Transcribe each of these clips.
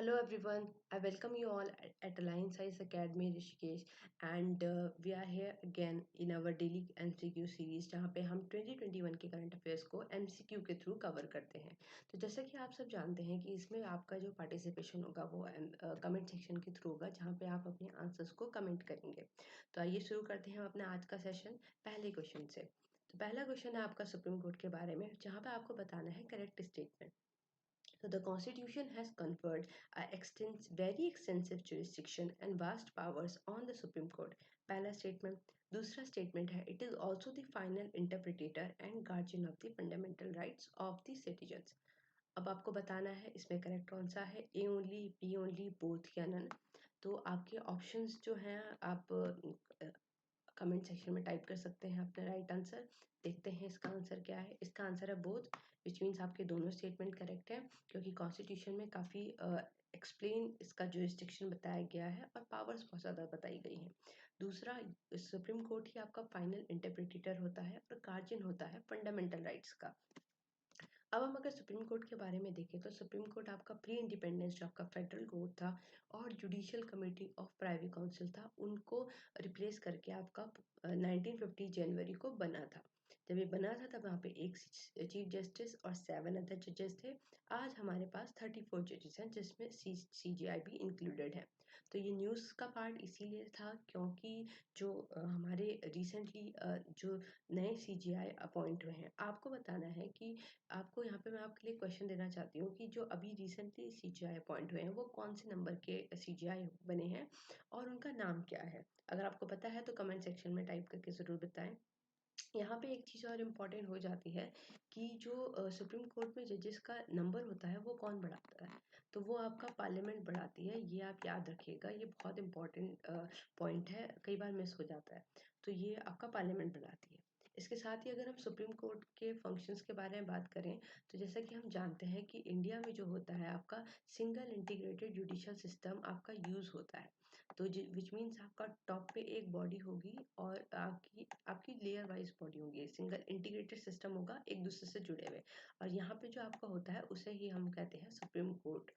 Hello everyone, I welcome you all at Alliance Science Academy Rishikesh and we are here again in our daily MCQ series जहाँ पे हम 2021 के current affairs को MCQ के through cover करते हैं। तो जैसा कि आप सब जानते हैं कि इसमें आपका जो पार्टिसिपेशन होगा वो कमेंट सेक्शन के थ्रू होगा जहाँ पे आप अपने आंसर्स को कमेंट करेंगे। तो आइए शुरू करते हैं अपना आज का सेशन पहले क्वेश्चन से। तो पहला क्वेश्चन है आपका सुप्रीम कोर्ट के बारे में जहाँ पे आपको बताना है correct statement. So the Constitution has conferred very extensive jurisdiction and vast powers on the Supreme Court. पहला स्टेटमेंट। दूसरा स्टेटमेंट है it is also the final interpreter and guardian of the fundamental rights of the citizens. अब आपको बताना है इसमें correct कौन सा है, A only, B only, both या नन। तो आपके ऑप्शंस जो हैं आप कमेंट सेक्शन में टाइप कर सकते हैं अपना राइट आंसर। देखते हैं इसका आंसर क्या है। इसका आंसर है बोथ, विच मीन्स आपके दोनों स्टेटमेंट करेक्ट है क्योंकि कॉन्स्टिट्यूशन में काफ़ी एक्सप्लेन इसका जुरिस्डिक्शन बताया गया है और पावर्स बहुत ज़्यादा बताई गई हैं। दूसरा, सुप्रीम कोर्ट ही आपका फाइनल इंटरप्रिटेटर होता है और गार्जियन होता है फंडामेंटल राइट्स का। अब हम अगर सुप्रीम कोर्ट के बारे में देखें तो सुप्रीम कोर्ट आपका प्री इंडिपेंडेंस जो आपका फेडरल कोर्ट था और judicial committee of private counsel था उनको रिप्लेस करके आपका 1950 जनवरी को बना था। जब ये बना था तब वहाँ पे एक चीफ जस्टिस और 7 अदर जजेस थे। आज हमारे पास 34 जजेस हैं जिसमें CJI भी इंक्लूडेड है। तो ये न्यूज़ का पार्ट इसीलिए था क्योंकि जो हमारे रिसेंटली जो नए CJI अपॉइंट हुए हैं, आपको बताना है कि आपको यहाँ पे मैं आपके लिए क्वेश्चन देना चाहती हूँ कि जो अभी रिसेंटली CJI अपॉइंट हुए हैं वो कौन से नंबर के CJI बने हैं और उनका नाम क्या है। अगर आपको पता है तो कमेंट सेक्शन में टाइप करके ज़रूर बताएं। यहाँ पे एक चीज़ और इम्पॉर्टेंट हो जाती है कि जो सुप्रीम कोर्ट में जजेस का नंबर होता है वो कौन बढ़ाता है, तो वो आपका पार्लियामेंट बढ़ाती है। ये आप याद रखिएगा, ये बहुत इम्पॉर्टेंट पॉइंट है, कई बार मिस हो जाता है। तो ये आपका पार्लियामेंट बढ़ाती है। इसके साथ ही अगर हम सुप्रीम कोर्ट के फंक्शंस के बारे में बात करें तो जैसा कि हम जानते हैं कि इंडिया में जो होता है आपका सिंगल इंटीग्रेटेड जुडिशियल सिस्टम आपका यूज़ होता है। तो विच मीन्स आपका टॉप पे एक बॉडी होगी और आपकी आपकी लेयर वाइज बॉडी होगी, सिंगल इंटीग्रेटेड सिस्टम होगा एक दूसरे से जुड़े हुए। और यहाँ पे जो आपका होता है उसे ही हम कहते हैं सुप्रीम कोर्ट।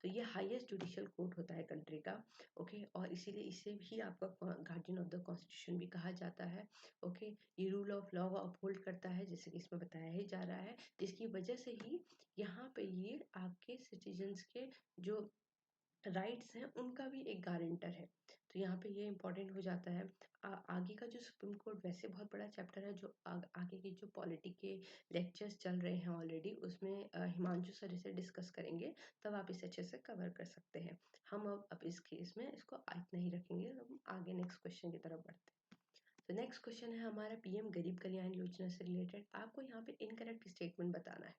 तो ये हाईएस्ट जुडिशियल कोर्ट होता है कंट्री का। ओके, और इसीलिए इसे भी आपका गार्जियन ऑफ द कॉन्स्टिट्यूशन भी कहा जाता है। ओके, ये रूल ऑफ लॉ अपहोल्ड करता है जैसे कि इसमें बताया ही जा रहा है, जिसकी वजह से ही यहाँ पे ये आपके सिटीजन्स के जो राइट्स हैं उनका भी एक गारंटर है। तो यहाँ पे ये इंपॉर्टेंट हो जाता है। आगे का जो सुप्रीम कोर्ट वैसे बहुत बड़ा चैप्टर है, जो आगे की जो पॉलिटी के लेक्चर्स चल रहे हैं ऑलरेडी उसमें हिमांशु सर इसे डिस्कस करेंगे, तब आप इसे अच्छे से कवर कर सकते हैं। हम अब इस केस में इसको इतना ही रखेंगे, हम आगे नेक्स्ट क्वेश्चन की तरफ बढ़ते हैं। तो नेक्स्ट क्वेश्चन है हमारा PM गरीब कल्याण योजना से रिलेटेड। आपको यहाँ पे इनकरेक्ट स्टेटमेंट बताना है।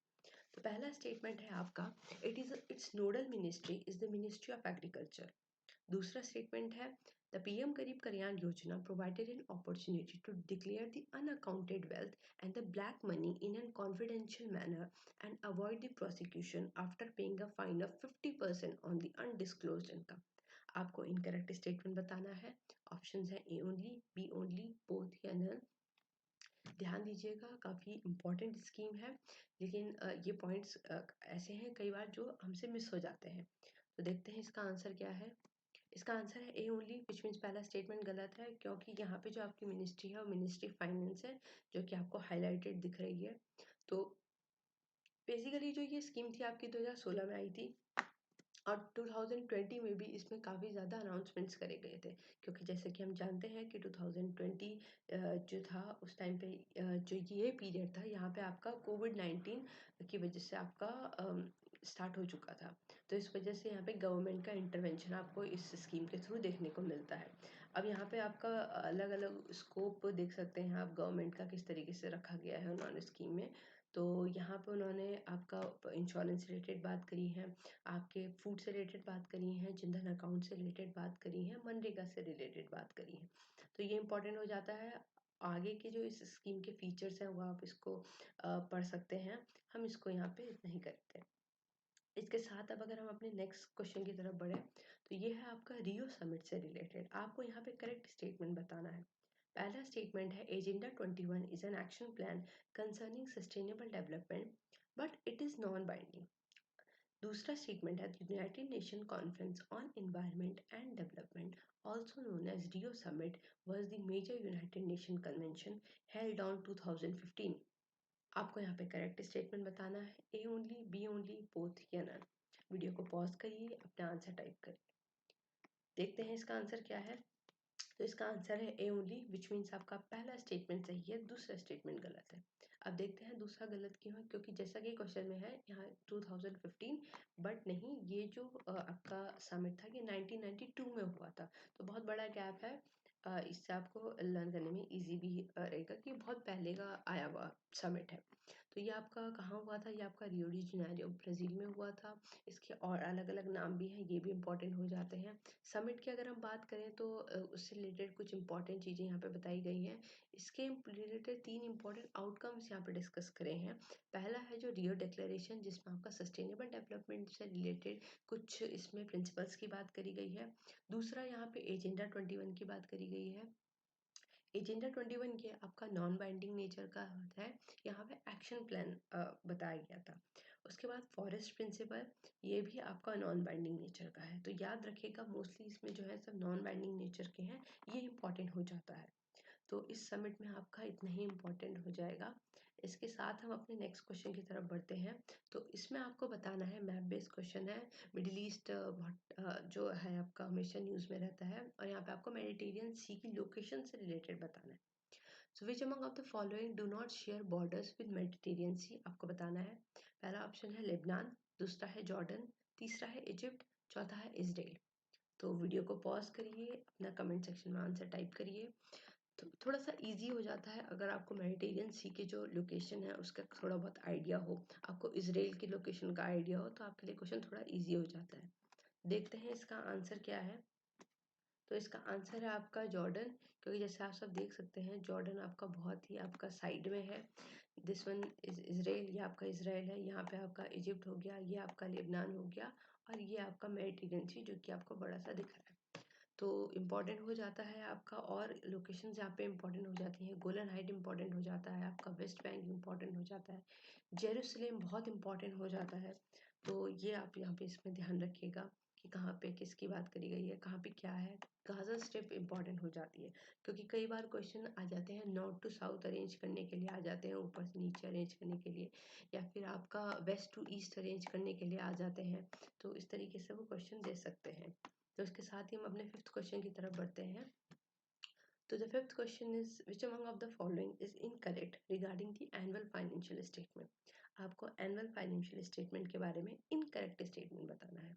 तो पहला स्टेटमेंट है आपका it's nodal ministry is the ministry of agriculture. दूसरा स्टेटमेंट है the PM Garib Kalyan Yojana provided an opportunity to declare the unaccounted wealth and the black money in an confidential manner and avoid the prosecution after paying a fine of 50% on the undisclosed income. आपको incorrect statement बताना है। Options है A only, B only, both या none. ध्यान दीजिएगा, काफ़ी important scheme है, लेकिन ये पॉइंट्स ऐसे हैं कई बार जो हमसे मिस हो जाते हैं। तो देखते हैं इसका आंसर क्या है। इसका आंसर है ए ओनली, विच मीन्स पहला स्टेटमेंट गलत है क्योंकि यहाँ पे जो आपकी मिनिस्ट्री है वो मिनिस्ट्री फाइनेंस है, जो कि आपको हाईलाइटेड दिख रही है। तो बेसिकली जो ये स्कीम थी आपकी 2016 में आई थी और 2020 में भी इसमें काफ़ी ज़्यादा अनाउंसमेंट्स करे गए थे, क्योंकि जैसे कि हम जानते हैं कि 2020 जो था उस टाइम पे जो ये पीरियड था यहाँ पे आपका कोविड-19 की वजह से आपका स्टार्ट हो चुका था। तो इस वजह से यहाँ पे गवर्नमेंट का इंटरवेंशन आपको इस स्कीम के थ्रू देखने को मिलता है। अब यहाँ पे आपका अलग अलग स्कोप देख सकते हैं आप, गवर्नमेंट का किस तरीके से रखा गया है उन्होंने स्कीम में। तो यहाँ पे उन्होंने आपका इंश्योरेंस रिलेटेड बात करी है, आपके फूड से रिलेटेड बात करी हैं, जनधन अकाउंट से रिलेटेड बात करी है, मनरेगा से रिलेटेड बात करी है। तो ये इंपॉर्टेंट हो जाता है। आगे के जो इस स्कीम के फीचर्स हैं वो आप इसको पढ़ सकते हैं, हम इसको यहाँ पे नहीं करते। इसके साथ अब अगर हम अपने नेक्स्ट क्वेश्चन की तरफ बढ़े तो ये है आपका रियो समिट से रिलेटेड। आपको यहाँ पे करेक्ट स्टेटमेंट बताना है। पहला स्टेटमेंट है agenda 21 is an action plan concerning sustainable development but it is non binding. दूसरा स्टेटमेंट है United Nation conference on environment and development also known as Rio summit was the major United Nation convention held on 2015। आपको यहाँ पे correct statement बताना है, A only, B only, both या none. Video को pause करिए, अपना आंसर टाइप करिए। देखते हैं इसका आंसर क्या है। तो इसका आंसर है ए ओनली, विच मीन्स आपका पहला स्टेटमेंट सही है, दूसरा स्टेटमेंट गलत है। अब देखते हैं दूसरा गलत क्यों है, क्योंकि जैसा कि क्वेश्चन में है यहाँ 2015, बट नहीं, ये जो आपका समिट था ये 1992 में हुआ था, तो बहुत बड़ा गैप है। इससे आपको लर्न करने में इजी भी रहेगा कि बहुत पहले का आया हुआ समिट है। तो ये आपका कहाँ हुआ था, ये आपका रियो डी जेनेरियो ब्राज़ील में हुआ था। इसके और अलग अलग नाम भी हैं, ये भी इंपॉर्टेंट हो जाते हैं। समिट की अगर हम बात करें तो उससे रिलेटेड कुछ इंपॉर्टेंट चीज़ें यहाँ पे बताई गई हैं। इसके रिलेटेड 3 इंपॉर्टेंट आउटकम्स यहाँ पे डिस्कस करे हैं। पहला है जो रियो डिक्लेरेशन, जिसमें आपका सस्टेनेबल डेवलपमेंट से रिलेटेड कुछ इसमें प्रिंसिपल्स की बात करी गई है। दूसरा यहाँ पे एजेंडा 21 की बात करी गई है। एजेंडा 21 के आपका नॉन बाइंडिंग नेचर का है, यहाँ पे एक्शन प्लान बताया गया था। उसके बाद फॉरेस्ट प्रिंसिपल, ये भी आपका नॉन बाइंडिंग नेचर का है। तो याद रखिएगा मोस्टली इसमें जो है सब नॉन बाइंडिंग नेचर के हैं, ये इंपॉर्टेंट हो जाता है। तो इस समिट में आपका इतना ही इम्पोर्टेंट हो जाएगा। इसके साथ हम अपने नेक्स्ट क्वेश्चन की तरफ बढ़ते हैं। तो इसमें आपको बताना है, मैप बेस्ड क्वेश्चन है। मिडिल ईस्ट जो है आपका हमेशा न्यूज़ में रहता है, और यहाँ पे आपको मेडिटेरियन सी की लोकेशन से रिलेटेड बताना है। So which among of the following do not share borders with Mediterranean sea, आपको बताना है। पहला ऑप्शन है लेबनान, दूसरा है जॉर्डन, तीसरा है इजिप्ट, चौथा है इसराइल। तो वीडियो को पॉज करिए, अपना कमेंट सेक्शन में आंसर टाइप करिए। तो थोड़ा सा इजी हो जाता है अगर आपको मेडिटेरियन सी के जो लोकेशन है उसका थोड़ा बहुत आइडिया हो, आपको इसराइल की लोकेशन का आइडिया हो, तो आपके लिए क्वेश्चन थोड़ा इजी हो जाता है। देखते हैं इसका आंसर क्या है। तो इसका आंसर है आपका जॉर्डन, क्योंकि जैसे आप सब देख सकते हैं जॉर्डन आपका बहुत ही आपका साइड में है। दिस वन इज इसराइल, ये आपका इसराइल है। यहाँ पे आपका इजिप्ट हो गया, ये आपका लेबनान हो गया, और ये आपका मेडिटेरियन सी जो कि आपको बड़ा सा दिख रहा है। तो इम्पॉर्टेंट हो जाता है आपका, और लोकेशन यहाँ पे इम्पॉर्टेंट हो जाती हैं। गोलन हाइट इम्पॉर्टेंट हो जाता है आपका, वेस्ट बैंक इम्पॉर्टेंट हो जाता है, जेरूसलेम बहुत इम्पॉर्टेंट हो जाता है। तो ये आप यहाँ पे इसमें ध्यान रखिएगा कि कहाँ पे किसकी बात करी गई है, कहाँ पे क्या है। गाजा स्ट्रिप इम्पॉर्टेंट हो जाती है, क्योंकि कई बार क्वेश्चन आ जाते हैं नॉर्थ टू साउथ अरेंज करने के लिए आ जाते हैं, ऊपर से नीचे अरेंज करने के लिए, या फिर आपका वेस्ट टू ईस्ट अरेंज करने के लिए आ जाते हैं। तो इस तरीके से वो क्वेश्चन दे सकते हैं। तो इसके साथ ही हम अपने फिफ्थ क्वेश्चन की तरफ बढ़ते हैं। तो the fifth question is which among of the following is incorrect regarding the annual financial statement. आपको एनुअल फाइनेंशियल स्टेटमेंट के बारे में इनकरेक्ट स्टेटमेंट बताना है।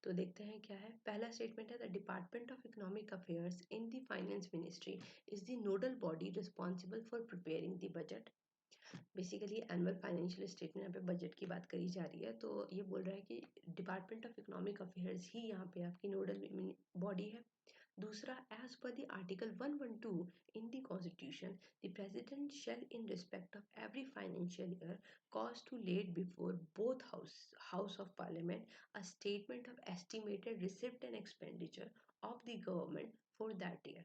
तो देखते हैं क्या है। पहला स्टेटमेंट है the department of economic affairs in the finance ministry is the nodal body responsible for preparing the budget. Basically annual financial statement, यहाँ पे बजट की बात करी जा रही है, तो ये बोल रहा है कि डिपार्टमेंट ऑफ इकोनॉमिक अफेयर्स ही यहाँ पे आपकी नोडल बॉडी है। दूसरा, as per the article 112 in the constitution, the president shall in respect of every financial year cause to lay before both house of parliament a statement of estimated receipt and expenditure of the government for that year।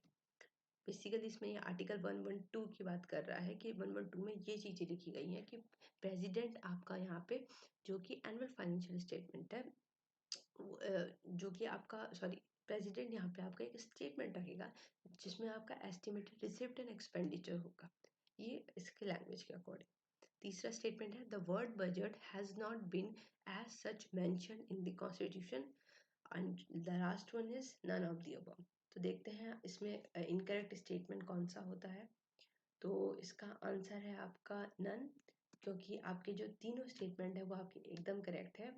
Basically इसमें ये article 112 की बात कर रहा है कि 112 में ये चीज़ें लिखी गई हैं कि प्रेसिडेंट आपका यहाँ पे जो कि एनुअल फाइनेंशियल स्टेटमेंट है, जो कि आपका सॉरी प्रेसिडेंट यहाँ पे आपका एक स्टेटमेंट रखेगा जिसमें आपका एस्टिमेटेड रिसिप्ट एंड एक्सपेंडिचर होगा, ये इसके लैंग्वेज के अकॉर्डिंग। तीसरा स्टेटमेंट है the word budget has not been as such mention in the constitution, and the last one is none of the above. तो देखते हैं इसमें इनकरेक्ट स्टेटमेंट कौन सा होता है। तो इसका आंसर है आपका नन, क्योंकि आपके जो तीनों स्टेटमेंट है वो आपके एकदम करेक्ट है।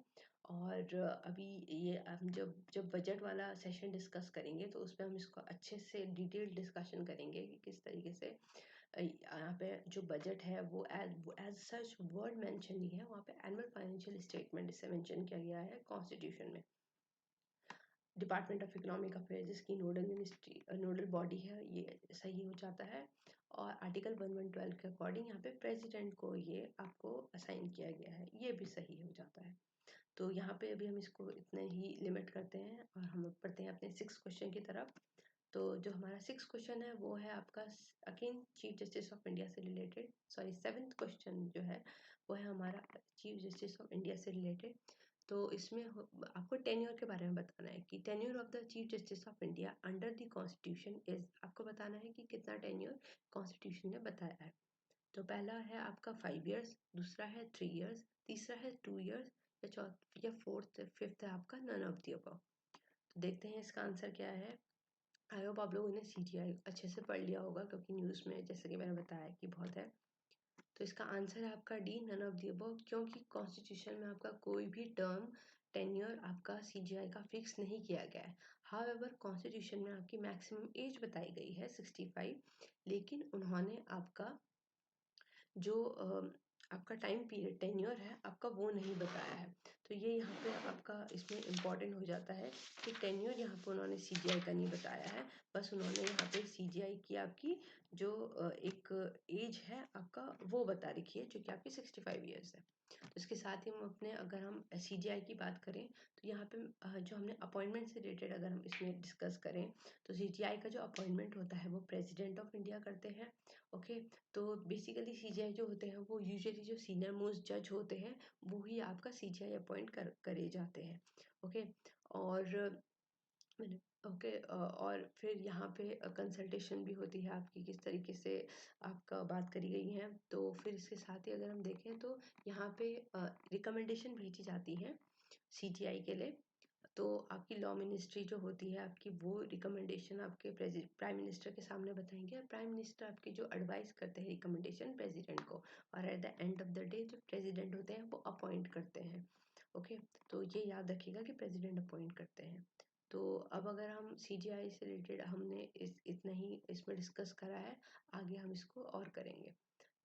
और अभी ये हम जब जब बजट वाला सेशन डिस्कस करेंगे तो उसमें हम इसको अच्छे से डिटेल डिस्कशन करेंगे कि किस तरीके से यहाँ पे जो बजट है वो एज सच वर्ड मेंशन नहीं है, वहाँ पे एनुअल फाइनेंशियल स्टेटमेंट इसे मेंशन किया गया है कॉन्स्टिट्यूशन में। डिपार्टमेंट ऑफ इकोनॉमिक अफेयर्स जिसकी नोडल मिनिस्ट्री नोडल बॉडी है, ये सही हो जाता है। और आर्टिकल 112 के अकॉर्डिंग यहाँ पे प्रेसिडेंट को ये आपको असाइन किया गया है, ये भी सही हो जाता है। तो यहाँ पे अभी हम इसको इतने ही लिमिट करते हैं और हम पढ़ते हैं अपने सिक्स क्वेश्चन की तरफ। तो जो हमारा सिक्स क्वेश्चन है वो है आपका again chief justice of India से रिलेटेड, सॉरी सेवेंथ क्वेश्चन जो है वो है हमारा चीफ जस्टिस ऑफ इंडिया से रिलेटेड। तो इसमें आपको टेन्योर के बारे में बताना है कि tenure of the chief justice of India under the constitution is, आपको बताना है कि कितना टेन्योर कॉन्स्टिट्यूशन ने बताया है। तो पहला है आपका 5 years, दूसरा है 3 years, तीसरा है 2 years, या चौथा या फोर्थ फिफ्थ है आपका नन ऑफ द अबव। तो देखते हैं इसका आंसर क्या है। आई होप आप लोगों ने CGI अच्छे से पढ़ लिया होगा, क्योंकि न्यूज़ में जैसे कि मैंने बताया कि बहुत है। तो इसका आंसर है आपका D, none of the above, क्योंकि कॉन्स्टिट्यूशन में आपका कोई भी टर्म टेन्योर आपका CGI का फिक्स नहीं किया गया है। हाउएवर कॉन्स्टिट्यूशन में आपकी मैक्सिमम एज बताई गई है 65, लेकिन उन्होंने आपका जो आपका टाइम पीरियड टेन्योर है आपका वो नहीं बताया है। तो ये यहाँ पे आपका इसमें इम्पॉर्टेंट हो जाता है कि टेन्योर यहाँ पे उन्होंने CGI का नहीं बताया है, बस उन्होंने यहाँ पे CGI की आपकी जो एक एज है आपका वो बता रखी है, जो कि आपकी 65 years है। तो इसके साथ ही हम अपने अगर हम CGI की बात करें, तो यहाँ पे जो हमने अपॉइंटमेंट से रिलेटेड अगर हम इसमें डिस्कस करें, तो CGI का जो अपॉइंटमेंट होता है वो प्रेसिडेंट ऑफ इंडिया करते हैं। ओके, तो बेसिकली CGI जो होते हैं वो यूजुअली जो सीनियर मोस्ट जज होते हैं वो ही आपका CGI अपॉइंट करे जाते हैं। ओके, और मैंने ओके और फिर यहाँ पे कंसल्टेशन भी होती है आपकी, किस तरीके से आपका बात करी गई है। तो फिर इसके साथ ही अगर हम देखें तो यहाँ पे रिकमेंडेशन भेजी जाती है CGI के लिए। तो आपकी लॉ मिनिस्ट्री जो होती है आपकी, वो रिकमेंडेशन आपके प्राइम मिनिस्टर के सामने बताएंगे, और प्राइम मिनिस्टर आपकी जो एडवाइस करते हैं रिकमेंडेशन प्रेसिडेंट को, और at the end of the day जो प्रेसिडेंट होते हैं वो अपॉइंट करते हैं। ओके, तो ये याद रखिएगा कि प्रेसिडेंट अपॉइंट करते हैं। तो अब अगर हम CGI से रिलेटेड हमने इतना ही इसमें डिस्कस करा है, आगे हम इसको और करेंगे।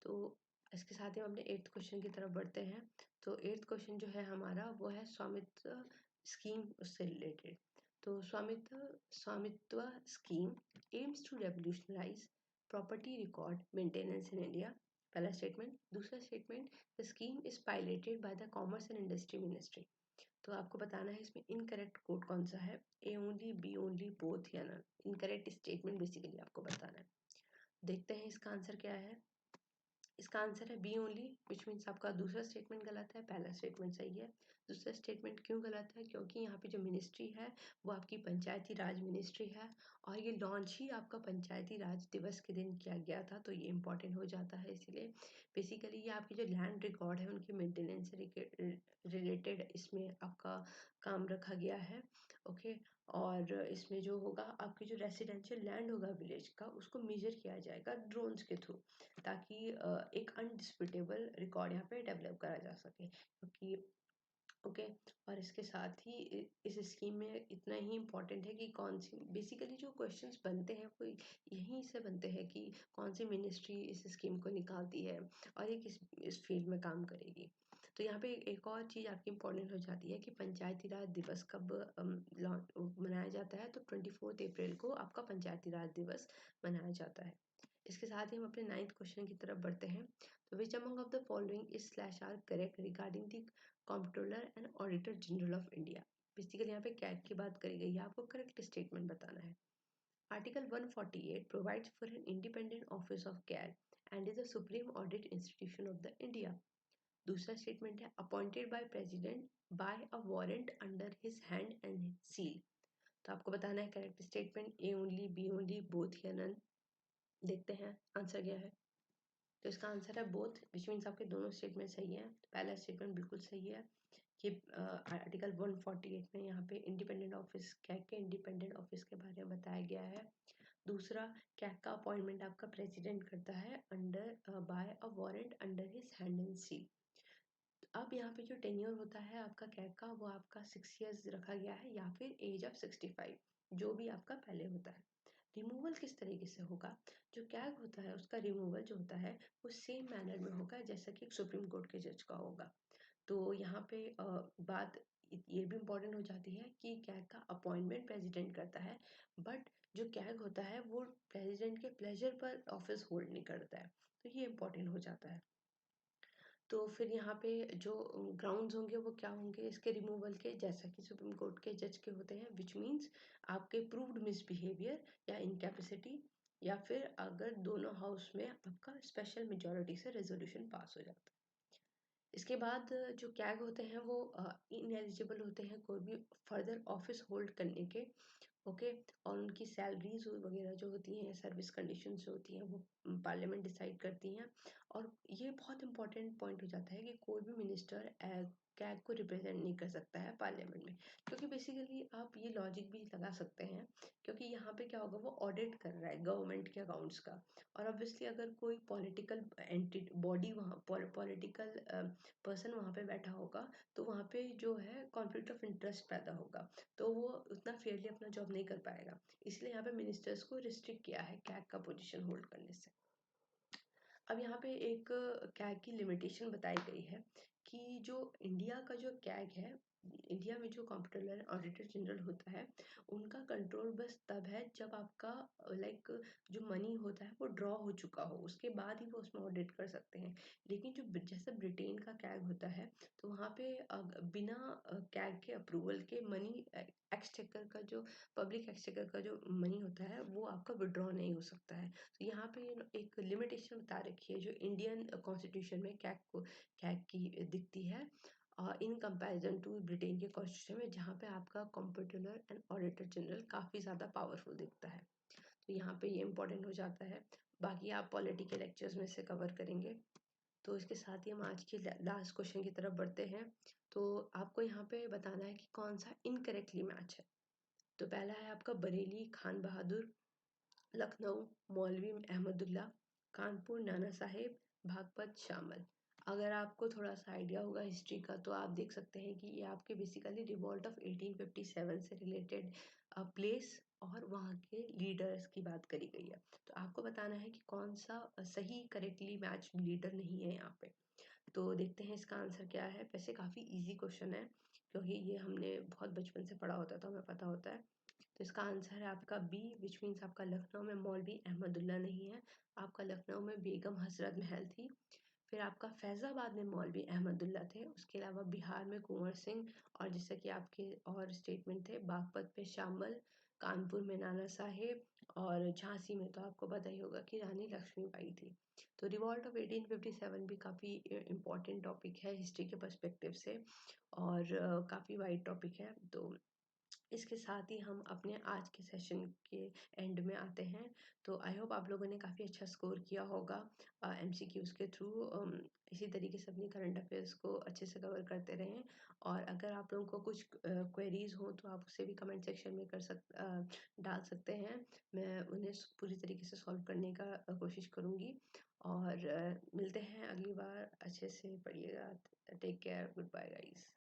तो इसके साथ ही हम अपने 8th क्वेश्चन की तरफ बढ़ते हैं। तो 8th क्वेश्चन जो है हमारा वो है स्वामित्व स्कीम उससे रिलेटेड। तो Svamitva Svamitva scheme aims to revolutionise property record maintenance in India, पहला स्टेटमेंट। दूसरा statement, the scheme is piloted by the commerce and industry ministry. तो आपको बताना है इसमें इनकरेक्ट कोड कौन सा है, A only, B only, both या नन। इनकरेक्ट स्टेटमेंट बेसिकली आपको बताना है। देखते हैं इसका आंसर क्या है। इसका आंसर है बी ओनली, विच मीन्स आपका दूसरा स्टेटमेंट गलत है, पहला स्टेटमेंट सही है। दूसरा स्टेटमेंट क्यों गलत है, क्योंकि यहाँ पे जो मिनिस्ट्री है वो आपकी पंचायती राज मिनिस्ट्री है, और ये लॉन्च ही आपका पंचायती राज दिवस के दिन किया गया था, तो ये इंपॉर्टेंट हो जाता है। इसलिए बेसिकली ये आपकी जो लैंड रिकॉर्ड है उनकी मेंटेनेंस से रिलेटेड इसमें आपका काम रखा गया है। ओके, और इसमें जो होगा आपकी जो रेसिडेंशियल लैंड होगा विलेज का, उसको मेजर किया जाएगा ड्रोन्स के थ्रू, ताकि एक अनडिस्प्यूटेबल रिकॉर्ड यहाँ पे डेवलप करा जा सके। क्योंकि ओके, और इसके साथ ही इस स्कीम में इतना ही इम्पोर्टेंट है कि कौन सी बेसिकली जो क्वेश्चंस बनते हैं वो यहीं से बनते हैं कि कौन सी मिनिस्ट्री इस स्कीम को निकालती है और ये किस फील्ड में काम करेगी। तो यहाँ पे एक और चीज़ आपकी इम्पोर्टेंट हो जाती है कि पंचायती राज दिवस कब मनाया जाता है। तो 24 अप्रैल को आपका पंचायती राज दिवस मनाया जाता है। इसके साथ ही हम अपने 9th क्वेश्चन की तरफ बढ़ते हैं। तो which among of the following is slash are correct regarding the controller and auditor general of India. Basically यहाँ पे कैग की बात करी गई है, आपको करेक्ट स्टेटमेंट बताना है। Article 148 provides for an independent office of CAG and is the supreme audit institution of the India. दूसरा स्टेटमेंट है appointed by president by a warrant under his hand and seal. तो आपको बताना है correct statement A only, B only, both या none. देखते हैं answer क्या है। तो इसका आंसर है बोथ, विच मीन्स आपके दोनों स्टेटमेंट सही है। तो पहला स्टेटमेंट बिल्कुल सही है कि आर्टिकल 148 में यहाँ पे इंडिपेंडेंट ऑफिस, कैग के इंडिपेंडेंट ऑफिस के बारे में बताया गया है। दूसरा, कैग का अपॉइंटमेंट आपका प्रेसिडेंट करता है under by a warrant under his hand and seal. अब यहाँ पे जो टेन्योर होता है आपका कैग का, वो आपका 6 years रखा गया है, या फिर एज ऑफ 65, जो भी आपका पहले होता है। रिमूवल किस तरीके से होगा, जो कैग होता है उसका रिमूवल जो होता है वो सेम मैनर में होगा जैसा कि सुप्रीम कोर्ट के जज का होगा। तो यहाँ पे बात ये भी इम्पोर्टेंट हो जाती है कि कैग का अपॉइंटमेंट प्रेसिडेंट करता है, बट जो कैग होता है वो प्रेसिडेंट के प्लेजर पर ऑफिस होल्ड नहीं करता है। तो ये इम्पोर्टेंट हो जाता है। तो फिर यहाँ पे जो ग्राउंड्स होंगे वो क्या होंगे इसके रिमूवल के, जैसा कि सुप्रीम कोर्ट के जज के होते हैं, विच मीन्स आपके प्रूव्ड मिसबिहेवियर या इनकैपेसिटी, या फिर अगर दोनों हाउस में आपका स्पेशल मेजोरिटी से रेजोल्यूशन पास हो जाता है। इसके बाद जो कैग होते हैं वो इनएलिजिबल होते हैं कोई भी फर्दर ऑफिस होल्ड करने के। ओके। और उनकी सैलरीज वगैरह जो होती हैं, सर्विस कंडीशंस जो होती हैं, वो पार्लियामेंट डिसाइड करती हैं। और ये बहुत इंपॉर्टेंट पॉइंट हो जाता है कि कोई भी मिनिस्टर कैग को रिप्रेजेंट नहीं कर सकता है पार्लियामेंट में। क्योंकि बेसिकली आप ये लॉजिक भी लगा सकते हैं, क्योंकि यहाँ पे क्या होगा, वो ऑडिट कर रहा है गवर्नमेंट के अकाउंट्स का। और ऑब्वियसली अगर कोई पॉलिटिकल एंटिटी बॉडी वहाँ पॉलिटिकल पर्सन वहाँ पे बैठा होगा, तो वहाँ पे जो है कॉन्फ्लिक्ट ऑफ इंटरेस्ट पैदा होगा, तो वो उतना फेयरली अपना जॉब नहीं कर पाएगा। इसलिए यहाँ पे मिनिस्टर्स को रिस्ट्रिक्ट किया है कैग का पोजीशन होल्ड करने से। अब यहाँ पे एक कैग की लिमिटेशन बताई गई है कि जो इंडिया का जो कैग है, इंडिया में जो कंप्ट्रोलर ऑडिटर जनरल होता है, उनका कंट्रोल बस तब है जब आपका लाइक जो मनी होता है वो ड्रॉ हो चुका हो, उसके बाद ही वो उसमें ऑडिट कर सकते हैं। लेकिन जो जैसे ब्रिटेन का कैग होता है, तो वहाँ पे बिना कैग के अप्रूवल के मनी एक्सचेकर का जो पब्लिक एक्सचेकर का जो मनी होता है वो आपका विड्रॉ नहीं हो सकता है। तो यहाँ पे एक लिमिटेशन बता रखी है जो इंडियन कॉन्स्टिट्यूशन में कैग की दिखती है, इन कंपैरिजन टू ब्रिटेन के कॉन्स्टिट्यूशन में, जहाँ पे आपका कॉम्पिट्रोलर एंड ऑडिटर जनरल काफ़ी ज़्यादा पावरफुल दिखता है। तो यहाँ पे ये इंपॉर्टेंट हो जाता है। बाकी आप पॉलिटी के लेक्चर्स में से कवर करेंगे। तो इसके साथ ही हम आज के लास्ट क्वेश्चन की तरफ बढ़ते हैं। तो आपको यहाँ पे बताना है कि कौन सा इनकरेक्टली मैच है। तो पहला है आपका बरेली खान बहादुर, लखनऊ मौलवी अहमदुल्ला, कानपुर नाना साहेब, बागपत शामल। अगर आपको थोड़ा सा आइडिया होगा हिस्ट्री का, तो आप देख सकते हैं कि ये आपके बेसिकली रिवॉल्ट ऑफ 1857 से रिलेटेड प्लेस और वहाँ के लीडर्स की बात करी गई है। तो आपको बताना है कि कौन सा सही करेक्टली मैच लीडर नहीं है यहाँ पे। तो देखते हैं इसका आंसर क्या है। वैसे काफ़ी इजी क्वेश्चन है, क्योंकि ये हमने बहुत बचपन से पढ़ा होता था, हमें पता होता है। तो इसका आंसर है आपका बी, विच मीन्स आपका लखनऊ में मौलवी अहमदुल्ला नहीं है, आपका लखनऊ में बेगम हजरत महल थी। फिर आपका फैज़ाबाद में मौलवी अहमदुल्ला थे, उसके अलावा बिहार में कुंवर सिंह, और जैसे कि आपके और स्टेटमेंट थे, बागपत में शामल, कानपुर में नाना साहेब, और झांसी में तो आपको पता ही होगा कि रानी लक्ष्मीबाई थी। तो रिवॉल्ट ऑफ 1857 भी काफ़ी इम्पॉर्टेंट टॉपिक है हिस्ट्री के पर्सपेक्टिव से, और काफ़ी वाइड टॉपिक है। तो इसके साथ ही हम अपने आज के सेशन के एंड में आते हैं। तो आई होप आप लोगों ने काफ़ी अच्छा स्कोर किया होगा एमसीक्यूज़ के थ्रू। इसी तरीके से अपनी करंट अफेयर्स को अच्छे से कवर करते रहें। और अगर आप लोगों को कुछ क्वेरीज हो तो आप उसे भी कमेंट सेक्शन में डाल सकते हैं। मैं उन्हें पूरी तरीके से सॉल्व करने का कोशिश करूँगी। और मिलते हैं अगली बार। अच्छे से पढ़िएगा। Take care, good bye guys.